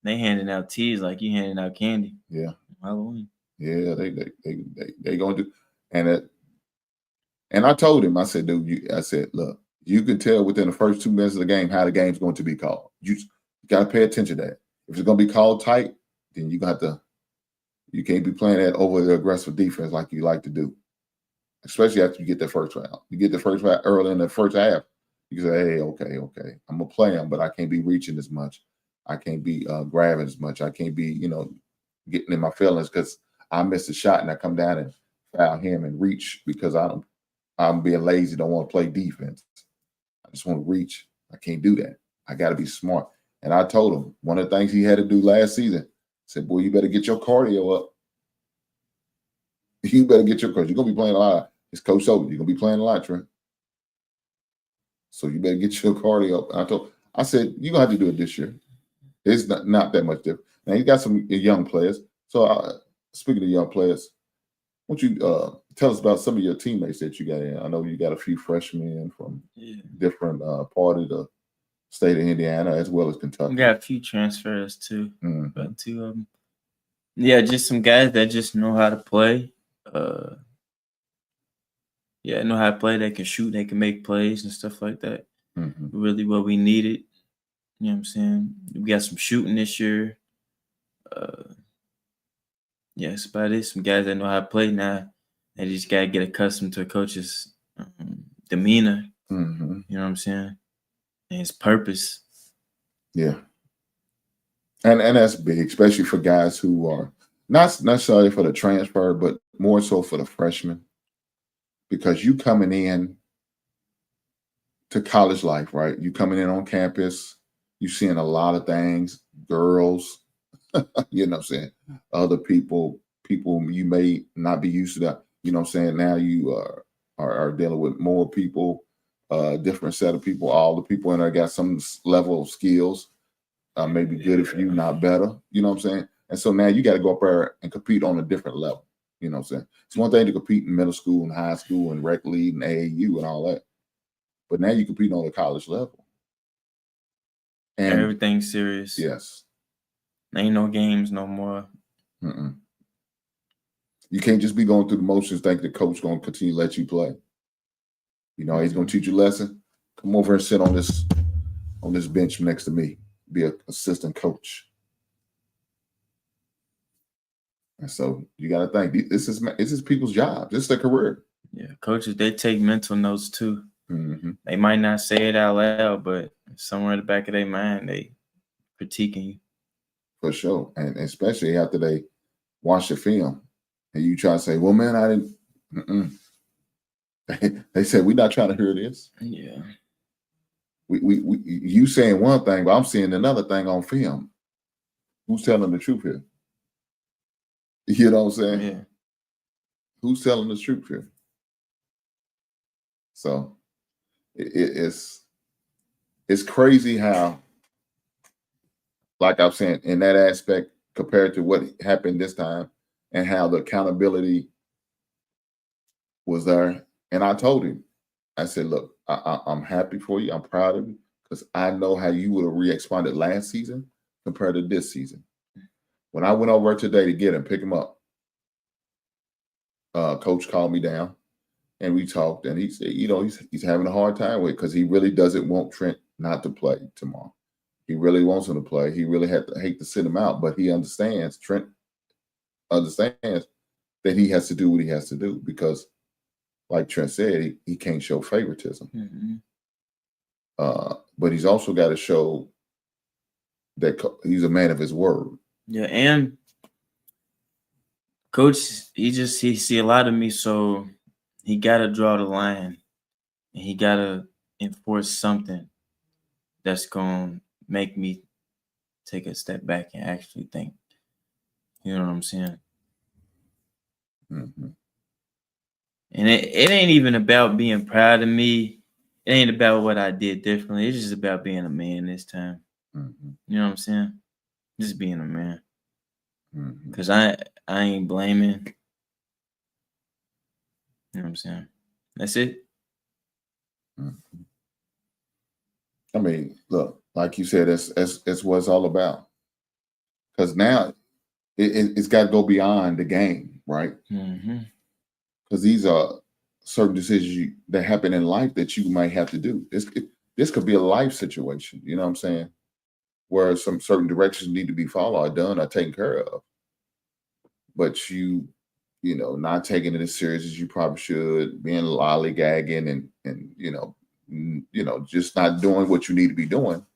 They handing out teas like you handing out candy. Yeah. Halloween. Yeah, they going to do. And I told him, I said, dude, look, you can tell within the first 2 minutes of the game how the game's going to be called. You got to pay attention to that. If it's going to be called tight, then you can't be playing that over the aggressive defense like you like to do, especially after you get the first round. You get the first round early in the first half, you can say, hey, okay, I'm going to play him, but I can't be reaching as much. I can't be grabbing as much. I can't be, getting in my feelings because I missed a shot and I come down and foul him and reach because I'm being lazy, don't want to play defense. I just want to reach. I can't do that. I got to be smart. And I told him one of the things he had to do last season, I said, boy, you better get your cardio up. You better get your cardio. You're going to be playing a lot. It's Coach Sober. You're going to be playing a lot, Trent. So you better get your cardio up. And I said, you're going to have to do it this year. It's not that much different. Now, you got some young players. So speaking of young players, why don't you tell us about some of your teammates that you got in? I know you got a few freshmen from different part of the state of Indiana as well as Kentucky. We got a few transfers too, about 2 of them. Yeah, just some guys that just know how to play. Yeah, know how to play. They can shoot. They can make plays and stuff like that. Mm-hmm. Really what we needed. You know what I'm saying? We got some shooting this year. Yeah, that's about it. Some guys that know how to play now. They just got to get accustomed to a coach's demeanor. Mm-hmm. You know what I'm saying? And his purpose. Yeah. And that's big, especially for guys who are not necessarily for the transfer, but more so for the freshmen. Because you coming in to college life, right? You coming in on campus, you seeing a lot of things, girls, you know what I'm saying, other people you may not be used to that. You know what I'm saying? Now you are dealing with more people, different set of people. All the people in there got some level of skills. Maybe good for you, not better. You know what I'm saying? And so now you got to go up there and compete on a different level. You know what I'm saying? It's one thing to compete in middle school and high school and rec league and AAU and all that. But now you compete on the college level. And everything's serious. yes. Ain't no games no more. Mm-mm. You can't just be going through the motions, think the coach going to continue to let you play. You know, he's going to teach you a lesson. Come over and sit on this bench next to me. Be an assistant coach. And so you got to think this is people's job. This is their career. Yeah, coaches, they take mental notes too. Mm-hmm. They might not say it out loud, but somewhere in the back of their mind, they critiquing you. For sure. And especially after they watch the film and you try to say, well, man, I didn't. They said, we're not trying to hear this. Yeah. We you saying one thing, but I'm seeing another thing on film. Who's telling the truth here? You know what I'm saying? Yeah. Who's telling the truth here? So it's crazy how, like I'm saying, in that aspect, compared to what happened this time and how the accountability was there. And I told him, I said, look, I'm happy for you. I'm proud of you because I know how you would have responded last season compared to this season. When I went over today to get him, pick him up, coach called me down and we talked. And he said, you know, he's having a hard time with it because he really doesn't want Trent not to play tomorrow. He really wants him to play. He really hate to sit him out, but he understands, Trent understands that he has to do what he has to do because, like Trent said, he can't show favoritism. Mm-hmm. But he's also got to show that he's a man of his word. Yeah, and coach, he see a lot of me, so he got to draw the line, and he got to enforce something that's going to make me take a step back and actually think. You know what I'm saying? Mm-hmm. And it ain't even about being proud of me. It ain't about what I did differently. It's just about being a man this time. Mm-hmm. You know what I'm saying? Just being a man. Mm-hmm. Because I ain't blaming. You know what I'm saying? That's it. Mm-hmm. I mean, look, like you said, that's what it's all about. Because now it's got to go beyond the game, right? Mm-hmm. Because these are certain decisions that happen in life that you might have to do. This could be a life situation, you know what I'm saying? Where some certain directions need to be followed, or done, or taken care of. But you know, not taking it as serious as you probably should, being lollygagging and you know, just not doing what you need to be doing.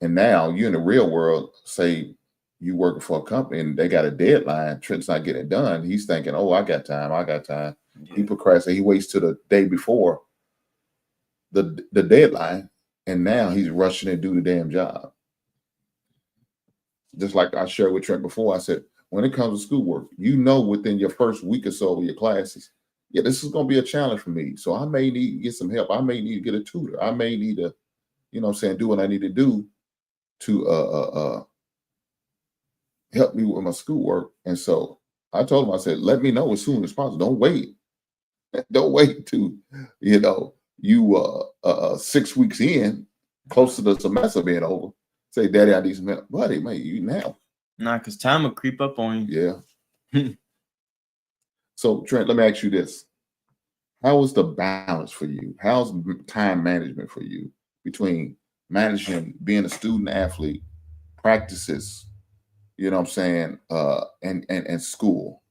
And now you're in the real world, say you working for a company and they got a deadline, Trent's not getting it done. He's thinking, oh, I got time. Yeah. He procrastinates. He waits till the day before the deadline, and now he's rushing to do the damn job. Just like I shared with Trent before, I said, when it comes to schoolwork, you know within your first week or so of your classes, yeah, this is going to be a challenge for me. So I may need to get some help. I may need to get a tutor. I may need to, you know what I'm saying, do what I need to do to help me with my schoolwork. And so I told him, I said, let me know as soon as possible. Don't wait. Don't wait to, you know, you 6 weeks in, close to the semester being over, say, Daddy, I need some help. Buddy, man, you now. Nah, because time will creep up on you. Yeah. So, Trent, let me ask you this. How is the balance for you? How's time management for you between managing being a student athlete, practices, you know what I'm saying, and school?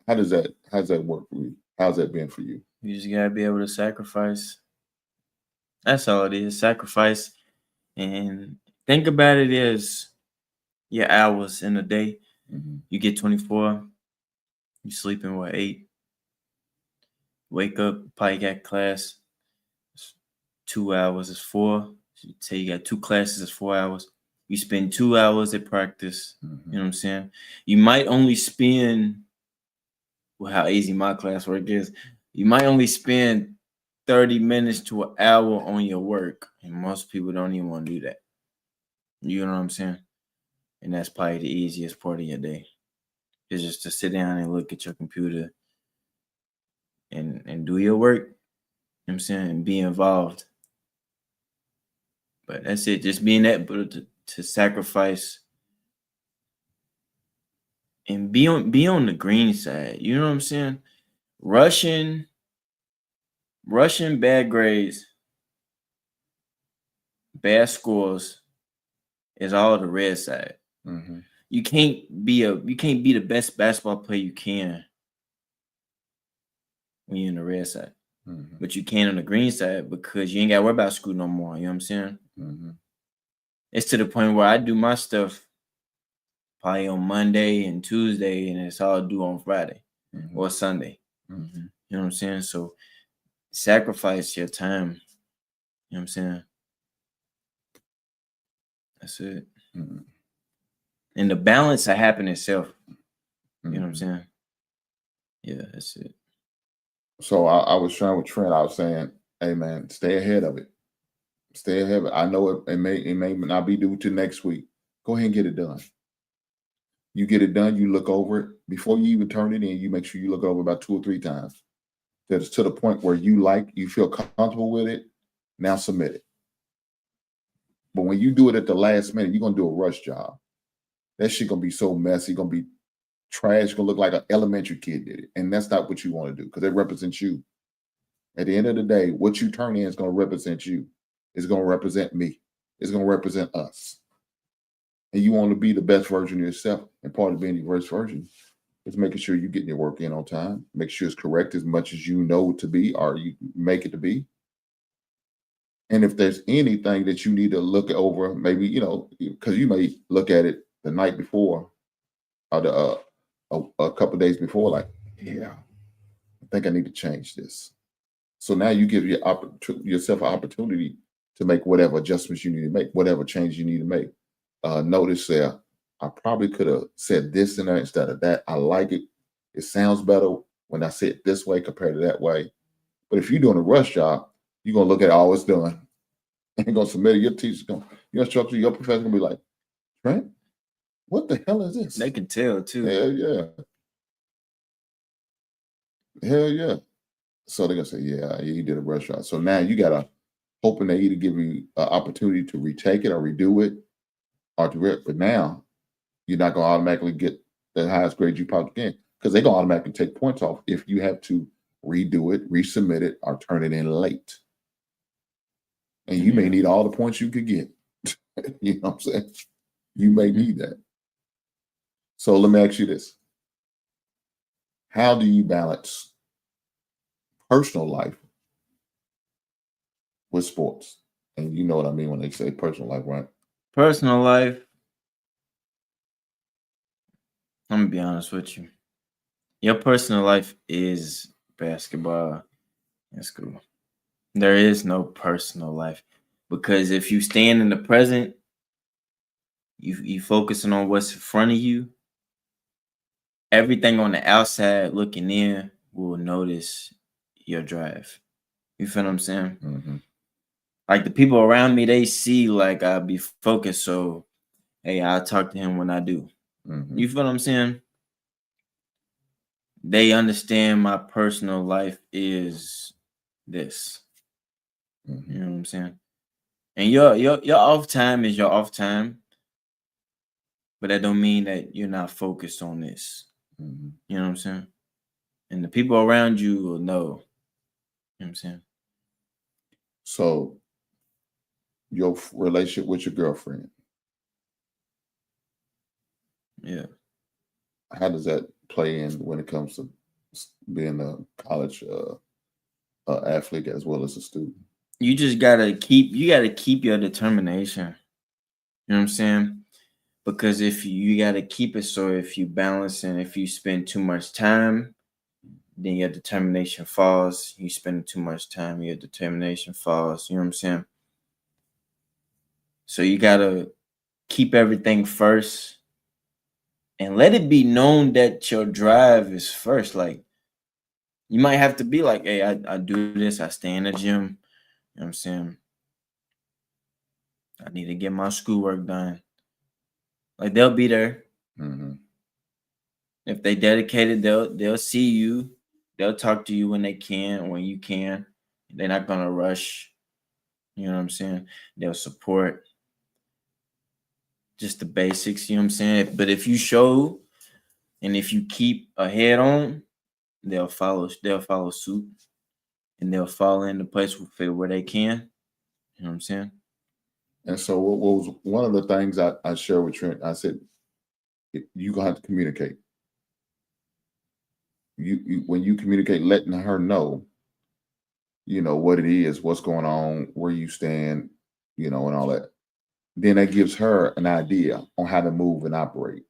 How's that work for you? How's that been for you? You just gotta be able to sacrifice. That's all it is. Sacrifice. And think about it as your hours in a day. Mm-hmm. You get 24. You sleeping what, 8? Wake up, probably got class. It's 2 hours is 4. So you say you got 2 classes, it's 4 hours. You spend 2 hours at practice. Mm-hmm. You know what I'm saying? You might only spend, well, how easy my classwork is. You might only spend 30 minutes to an hour on your work. And most people don't even want to do that. You know what I'm saying? And that's probably the easiest part of your day. Is just to sit down and look at your computer and do your work. You know what I'm saying? And be involved. But that's it. Just being able to sacrifice and be on the green side. You know what I'm saying? Rushing bad grades, bad scores is all the red side. Mm-hmm. You can't be the best basketball player you can when you're in the red side. Mm-hmm. But you can on the green side because you ain't got to worry about school no more. You know what I'm saying? Mm-hmm. It's to the point where I do my stuff probably on Monday and Tuesday, and it's all due on Friday Mm-hmm. or Sunday. Mm-hmm. You know what I'm saying? So sacrifice your time. You know what I'm saying? That's it. Mm-hmm. And the balance will happen itself. Mm-hmm. You know what I'm saying? Yeah, that's it. So I was sharing with Trent. I was saying, "Hey man, stay ahead of it. Stay ahead of it. I know it may not be due to next week. Go ahead and get it done. You get it done. You look over it before you even turn it in. You make sure you look it over about 2 or 3 times. That it's to the point where you feel comfortable with it. Now submit it. But when you do it at the last minute, you're gonna do a rush job. That shit gonna be so messy. Gonna be trash. Gonna look like an elementary kid did it, and that's not what you want to do because it represents you. At the end of the day, what you turn in is going to represent you. It's going to represent me. It's going to represent us. And you want to be the best version of yourself. And part of being your best version is making sure you're getting your work in on time. Make sure it's correct as much as you know it to be or you make it to be. And if there's anything that you need to look over, maybe, because you may look at it the night before or a couple of days before, like, yeah, I think I need to change this. So now you give yourself an opportunity to make whatever adjustments you need to make, whatever changes you need to make. Notice there, I probably could have said this in there instead of that. I like it. It sounds better when I say it this way compared to that way. But if you're doing a rush job, you're going to look at all it's done. And you're going to submit it. Your teacher's going, your instructor, your professor's going to be like, Trent, what the hell is this? They can tell too. Hell yeah. Hell yeah. So they're gonna say, yeah, you did a rush job. So now you gotta hoping they either give you an opportunity to retake it or redo it or to rip. But now you're not gonna automatically get the highest grade you probably can because they're gonna automatically take points off if you have to redo it, resubmit it, or turn it in late. And you may need all the points you could get. You know what I'm saying? You may need that. So let me ask you this. How do you balance personal life with sports? And you know what I mean when they say personal life, right? Personal life, I'm gonna be honest with you. Your personal life is basketball and school. There is no personal life because if you stand in the present, you focusing on what's in front of you. Everything on the outside looking in will notice your drive. You feel what I'm saying? Mm-hmm. Like the people around me, they see like I be focused. So, hey, I'll talk to him when I do. Mm-hmm. You feel what I'm saying? They understand my personal life is this. Mm-hmm. You know what I'm saying? And your off time is your off time, but that don't mean that you're not focused on this. Mm-hmm. You know what I'm saying? And the people around you will know what I'm saying? So your relationship with your girlfriend, Yeah. how does that play in when it comes to being a college athlete as well as a student? You just gotta keep your determination. You know what I'm saying? Because if you gotta keep it, so if you balance and if you spend too much time, then your determination falls. You spend too much time, your determination falls. You know what I'm saying? So you gotta keep everything first and let it be known that your drive is first. Like you might have to be like, hey, I do this, I stay in the gym. You know what I'm saying? I need to get my schoolwork done. Like they'll be there. Mm-hmm. If they dedicated, they'll see you. They'll talk to you when they can, when you can. They're not gonna rush. You know what I'm saying? They'll support just the basics. You know what I'm saying? But if you show and if you keep a head on, they'll follow suit and they'll fall into place where they can. You know what I'm saying? And so what was one of the things I shared with Trent? I said, you gonna have to communicate. You when you communicate, letting her know, what it is, what's going on, where you stand, and all that. Then that gives her an idea on how to move and operate.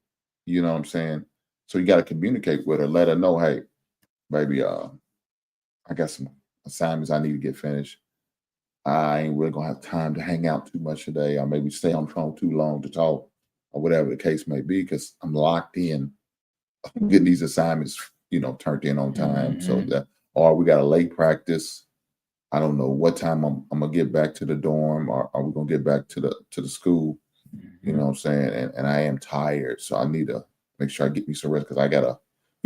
You know what I'm saying? So you got to communicate with her, let her know, hey, baby, I got some assignments I need to get finished. I ain't really gonna have time to hang out too much today, or maybe stay on the phone too long to talk, or whatever the case may be, because I'm locked in getting these assignments, turned in on time. So that, or we got a late practice. I don't know what time I'm gonna get back to the dorm, or are we gonna get back to the school? You know what I'm saying? And I am tired, so I need to make sure I get me some rest because I got a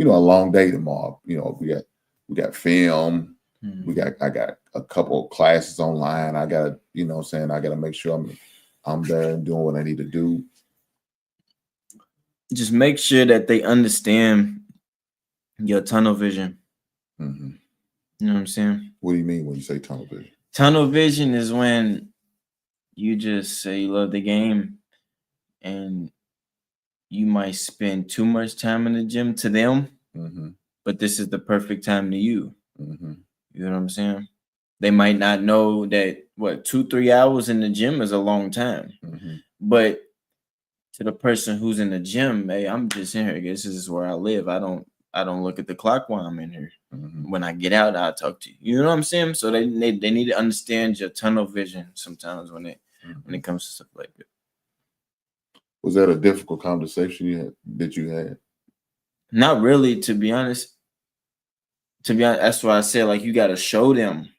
long day tomorrow. We got film. I got a couple of classes online. I got I got to make sure I'm there and doing what I need to do. Just make sure that they understand your tunnel vision. Mm-hmm. You know what I'm saying? What do you mean when you say tunnel vision? Tunnel vision is when you just say you love the game and you might spend too much time in the gym to them, but this is the perfect time to you. Mm-hmm. You know what I'm saying? They might not know that 2-3 hours in the gym is a long time, but to the person who's in the gym, hey, I'm just in here. This is where I live. I don't look at the clock while I'm in here. When I get out, I'll talk to you. You know what I'm saying? So they need to understand your tunnel vision sometimes when it comes to stuff like that. Was that a difficult conversation that you had? Not really, to be honest. That's why I said, like, you got to show them.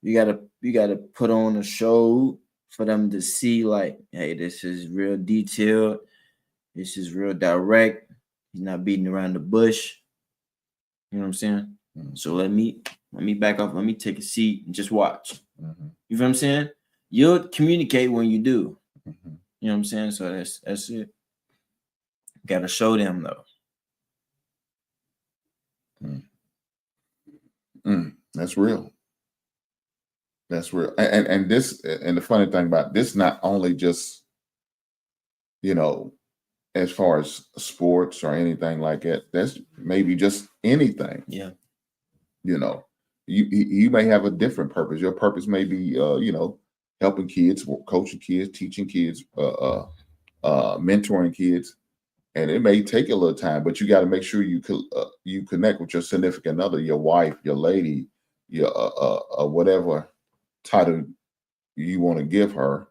You gotta put on a show for them to see, like, hey, this is real detailed. This is real direct. He's not beating around the bush. You know what I'm saying? So let me back off. Let me take a seat and just watch. You know what I'm saying? You'll communicate when you do. You know what I'm saying? So that's it. Got to show them though. That's real. That's real. And this, and the funny thing about this, not only just as far as sports or anything like that, that's maybe just anything. Yeah. You may have a different purpose. Your purpose may be helping kids, coaching kids, teaching kids, mentoring kids, and it may take a little time, but you got to make sure you connect with your significant other, your wife, your lady, your whatever title you want to give her.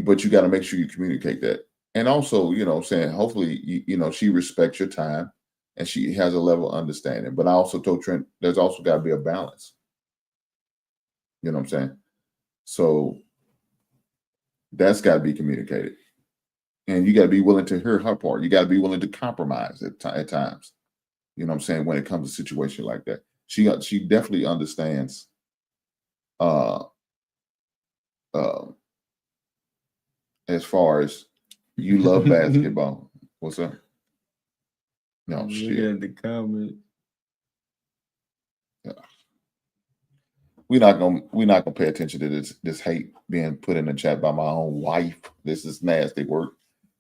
But you got to make sure you communicate that. And also, saying hopefully, she respects your time and she has a level of understanding. But I also told Trent, there's also got to be a balance. You know what I'm saying? So that's got to be communicated. And you got to be willing to hear her part. You got to be willing to compromise at times. You know what I'm saying? When it comes to a situation like that. She definitely understands as far as you love basketball. What's up? No shit. Look at the comments. we're not gonna pay attention to this hate being put in the chat by my own wife. This is nasty work.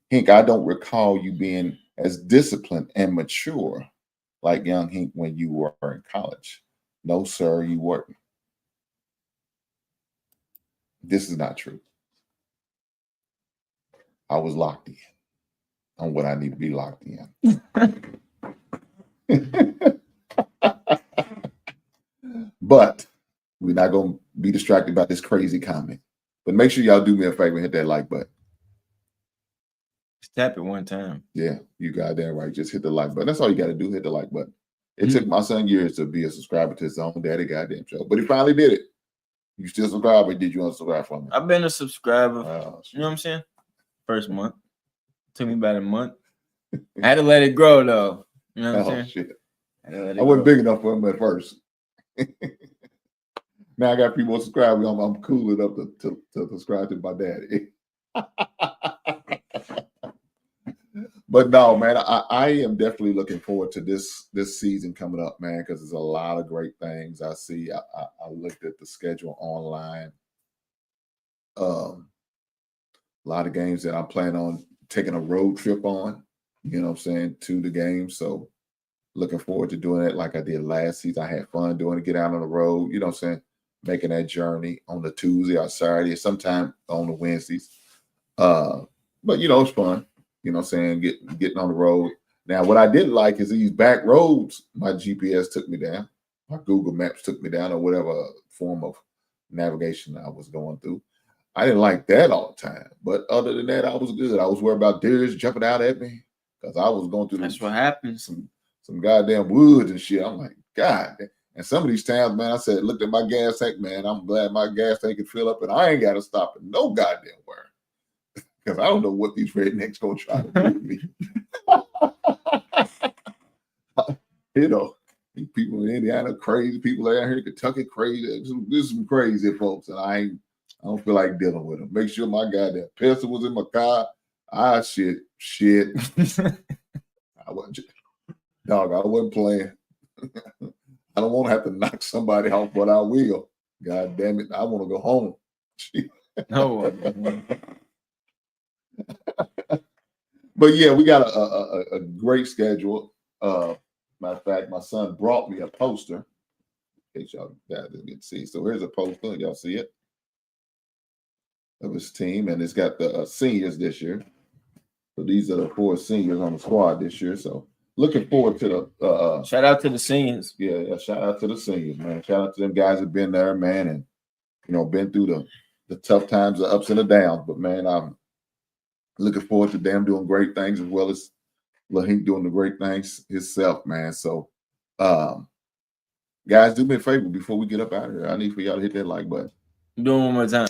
Hink, I don't recall you being as disciplined and mature like young Hink when you were in college. No, sir, you weren't. This is not true. I was locked in on what I need to be locked in. But we're not going to be distracted by this crazy comment. But make sure y'all do me a favor and hit that like button. Just tap it one time. Yeah, you goddamn right. Just hit the like button. That's all you got to do. Hit the like button. It took my son years to be a subscriber to his own daddy goddamn show, but he finally did it. You still subscribe, or did you unsubscribe from me? I've been a subscriber. Oh, you know what I'm saying? First month. Took me about a month. I had to let it grow though. You know what I'm saying? Shit. I wasn't big enough for him at first. Now I got people subscribing. I'm cool enough to subscribe to my daddy. But no, man, I am definitely looking forward to this season coming up, man, because there's a lot of great things I see. I looked at the schedule online. A lot of games that I'm planning on taking a road trip on, you know what I'm saying, to the game. So looking forward to doing it like I did last season. I had fun doing it, get out on the road, you know what I'm saying, making that journey on the Tuesday or Saturday, sometime on the Wednesdays. But, you know, it's fun. You know what I'm saying? Getting on the road. Now, what I didn't like is these back roads my GPS took me down. My Google Maps took me down, or whatever form of navigation I was going through. I didn't like that all the time. But other than that, I was good. I was worried about deers jumping out at me because I was going through That's what happens. Some goddamn woods and shit. I'm like, God. And some of these towns, man, I said, looked at my gas tank, man. I'm glad my gas tank can fill up and I ain't got to stop at no goddamn where. Because I don't know what these rednecks gonna try to do to me. You know, people in Indiana crazy, people out here in Kentucky crazy. There's some crazy folks, and I don't feel like dealing with them. Make sure my goddamn pistol was in my car. Shit. I wasn't playing. I don't want to have to knock somebody off, but I will. God damn it, I want to go home. No. But yeah, we got a great schedule. Matter of fact, my son brought me a poster. In case y'all guys didn't get to see. So here's a poster. Y'all see it? Of his team, and it's got the seniors this year. So these are the 4 seniors on the squad this year. So looking forward to the shout out to the seniors. Yeah, shout out to the seniors, man. Shout out to them guys that been there, man, and you know, been through the tough times, the ups and the downs. But man, I'm looking forward to them doing great things as well as Lahink doing the great things himself, man. So, guys, do me a favor before we get up out of here. I need for y'all to hit that like button. Do it one more time.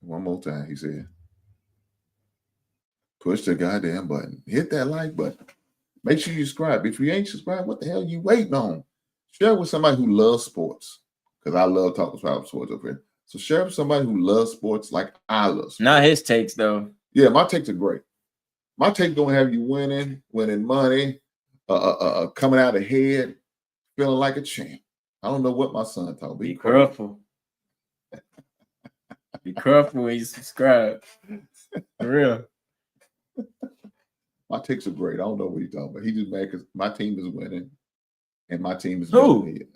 One more time, he said. Push the goddamn button. Hit that like button. Make sure you subscribe. If you ain't subscribed, what the hell are you waiting on? Share with somebody who loves sports, because I love talking about sports over here. So share with somebody who loves sports like I love sports. Not his takes, though. Yeah, my takes are great. My take gonna have you winning money, coming out ahead, feeling like a champ. I don't know what my son told me. Be careful. Be careful when you subscribe. For real. My takes are great. I don't know what he's talking about. He just mad because my team is winning, and my team is Who? winning.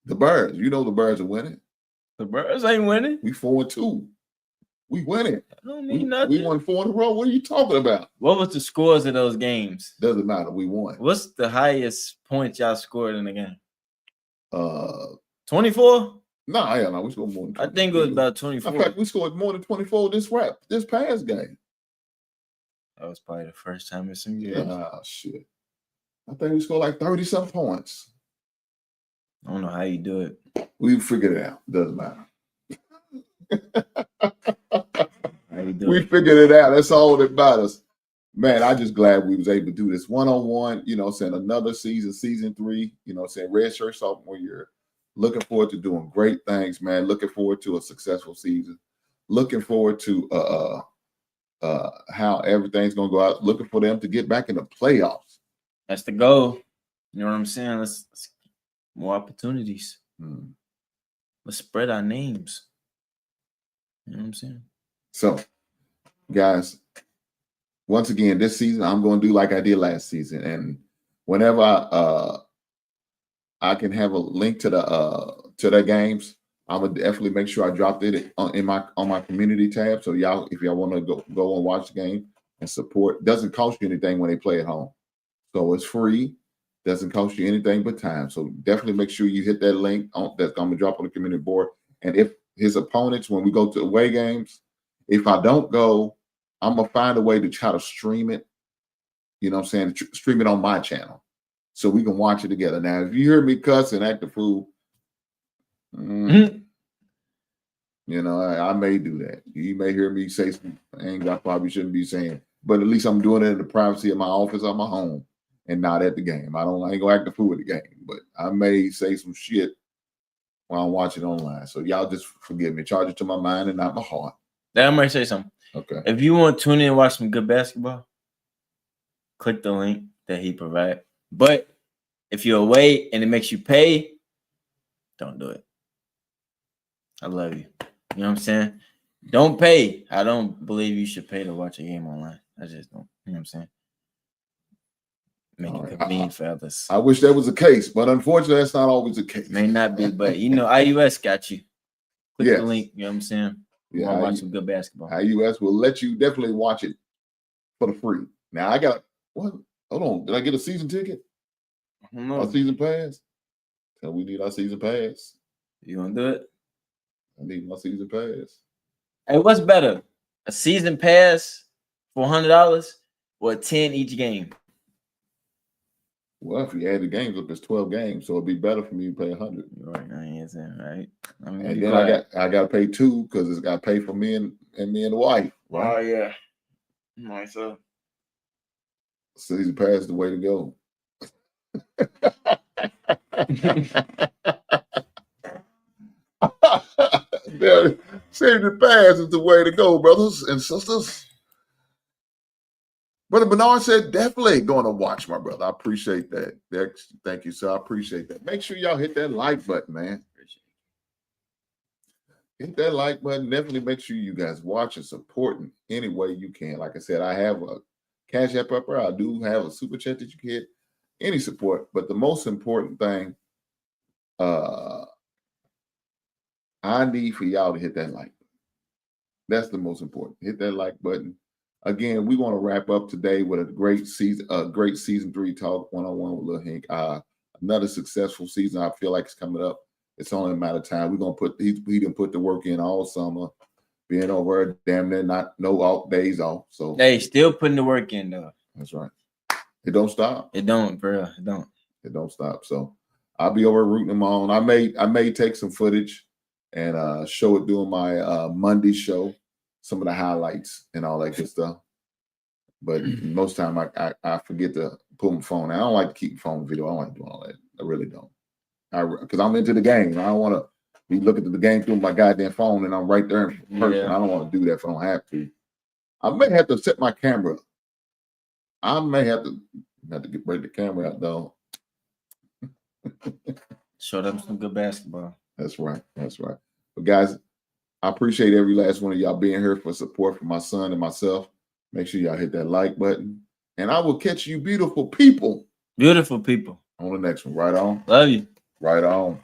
The Birds. You know the Birds are winning. The Birds ain't winning. We 4-2. We winning. I don't mean nothing. We won 4 in a row. What are you talking about? What was the scores of those games? Doesn't matter. We won. What's the highest points y'all scored in the game? No, 24? we scored more than 24. I think it was about 24. In fact, we scored more than 24 this past game. That was probably the first time in some years. Shit. I think we scored like 30-some points. I don't know how you do it. We figured it out. Doesn't matter. We figured it out. That's all that matters. Man, I'm just glad we was able to do this one-on-one, you know, saying another season 3, you know, saying red shirt sophomore year. Looking forward to doing great things, man. Looking forward to a successful season. Looking forward to how everything's gonna go out. Looking for them to get back in the playoffs. That's the goal. You know what I'm saying? Let's more opportunities. Let's spread our names. You know what I'm saying? So, guys, once again, this season I'm going to do like I did last season, and whenever I can have a link to the games, I'm gonna definitely make sure I dropped it on my community tab. So y'all, if y'all want to go and watch the game and support, it doesn't cost you anything when they play at home. So it's free, doesn't cost you anything but time. So definitely make sure you hit that link that's gonna drop on the community board. And if his opponents, when we go to away games, if I don't go, I'm gonna find a way to try to stream it. You know what I'm saying? Stream it on my channel so we can watch it together. Now, if you hear me cuss and act a fool, you know, I may do that. You may hear me say some things I probably shouldn't be saying, but at least I'm doing it in the privacy of my office or my home and not at the game. I ain't gonna act a fool at the game, but I may say some shit while I'm watching online. So y'all just forgive me. Charge it to my mind and not my heart. Now I'm gonna say something. Okay. If you want to tune in and watch some good basketball, click the link that he provided. But if you're away and it makes you pay, don't do it. I love you. You know what I'm saying? Don't pay. I don't believe you should pay to watch a game online. I just don't. You know what I'm saying? Make it convenient for others. I wish that was the case, but unfortunately, that's not always the case. May not be, but you know, IUS got you. Click the link. You know what I'm saying? Yeah, watch some good basketball. IUS will let you definitely watch it for the free. Now I got what? Hold on, did I get a season ticket? A season pass? So we need our season pass. You gonna do it? I need my season pass. Hey, what's better? A season pass for $100 or 10 each game? Well, if you add the games up, it's 12 games, so it'd be better for me to pay 100. Right, right. And then I got to pay 2 because it's got to pay for me and the wife. Right? Oh yeah, nice. Season pass is the way to go. Season pass is the way to go, brothers and sisters. Brother Bernard said, definitely going to watch, my brother. I appreciate that. Thank you, sir. I appreciate that. Make sure y'all hit that like button, man. Hit that like button. Definitely make sure you guys watch and support in any way you can. Like I said, I have a Cash App up there. I do have a super chat that you can hit. Any support. But the most important thing, I need for y'all to hit that like button. That's the most important. Hit that like button. Again, we want to wrap up today with a great season 3 talk one-on-one with Lil Hank. Another successful season. I feel like it's coming up. It's only a matter of time. We're gonna he didn't put the work in all summer, being over damn near no off days off. So hey, still putting the work in though. That's right. It don't stop. It don't, bro. It don't. It don't stop. So I'll be over rooting them on. I may take some footage and show it during my Monday show. Some of the highlights and all that good stuff. But most time I forget to pull my phone. I don't like to keep phone video. I don't like doing all that. I really don't. Because I'm into the game. I don't want to be looking at the game through my goddamn phone and I'm right there in person. Yeah. I don't want to do that if I don't have to. I may have to set my camera up. I may have to break the camera out though. Show them some good basketball. That's right. That's right. But guys, I appreciate every last one of y'all being here for support for my son and myself. Make sure y'all hit that like button. And I will catch you beautiful people. Beautiful people. On the next one. Right on. Love you. Right on.